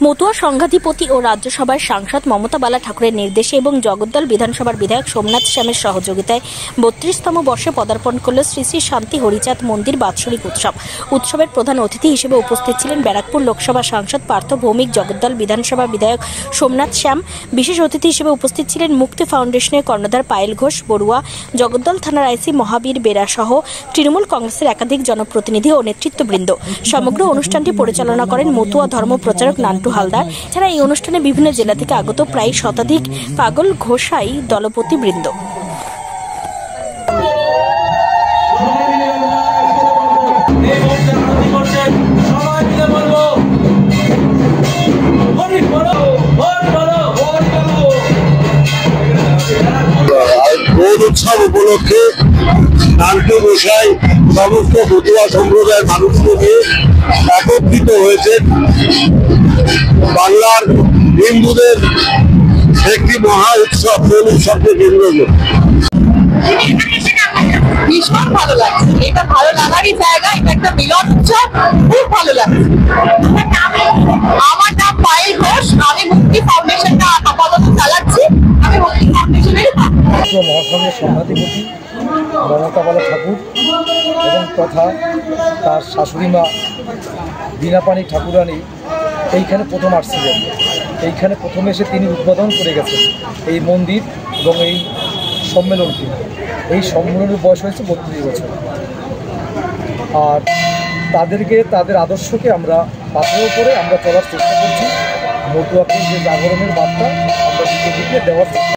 মতুয়া সংঘাধিপতি ও রাজ্যসভার সাংসদ মমতা বালা ঠাকুরের নির্দেশে এবং জগদ্দল বিধানসভার বিধায়ক সোমনাথ শ্যামের সহযোগিতায় ৩২তম বর্ষে পদার্পণ করল শ্রী শ্রী শান্তি হরিচাঁদ মন্দির বাৎসরিক উৎসব। উৎসবের প্রধান অতিথি হিসেবে উপস্থিত ছিলেন ব্যারাকপুর লোকসভা সাংসদ পার্থ ভৌমিক, জগদ্দল বিধানসভা বিধায়ক সোমনাথ শ্যাম। বিশেষ অতিথি হিসেবে উপস্থিত ছিলেন মুক্তি ফাউন্ডেশনের কর্ণধার পায়েল ঘোষ বড়ুয়া, জগদ্দল থানার আইসি মহাবীর বেরা সহ তৃণমূল কংগ্রেসের একাধিক জনপ্রতিনিধি ও নেতৃত্ববৃন্দ। সমগ্র অনুষ্ঠানটি পরিচালনা করেন মতুয়া ধর্ম প্রচারক নান্টু হালদার। এছাড়া এই অনুষ্ঠানে বিভিন্ন জেলা থেকে আগত প্রায় শতাধিক পাগল ঘোষাই দলপতি বৃন্দ। উৎসব উপলক্ষে নান্টু গোসাই সমস্ত মতুয়া সম্প্রদায়ের মানুষকে নিয়ে একত্রিত হয়েছেন। বাংলার হিন্দুদের একটি মহা উৎসব দোল উৎসবকে কেন্দ্র করে ভীষণ ভালো লাগছে। এটা ভালো লাগারই জায়গা, এটা একটা মিলন উৎসব, খুব ভালো লাগছে। আমার নাম পায়েল ঘোষ, আমি মুক্তি ফাউন্ডেশনটা আপাতত চালাচ্ছি। আমি মুক্তি ফাউন্ডেশনের মহাসংঘের সংঘাধিপতি মমতা বালা ঠাকুর এবং তথা তার শাশুড়িমা বীণাপাণি ঠাকুরানী এইখানে প্রথম আসছিলেন। এইখানে প্রথম এসে তিনি উদ্বোধন করে গেছেন এই মন্দির এবং এই সম্মেলনটি। এই সম্মেলনের বয়স হয়েছে 32 বছর। আর তাদেরকে, তাদের আদর্শকে আমরা পাথেয় করে আমরা চলার চেষ্টা করছি। মতুয়াকে যে জাগরণের বার্তা আমরা দিকে দেওয়ার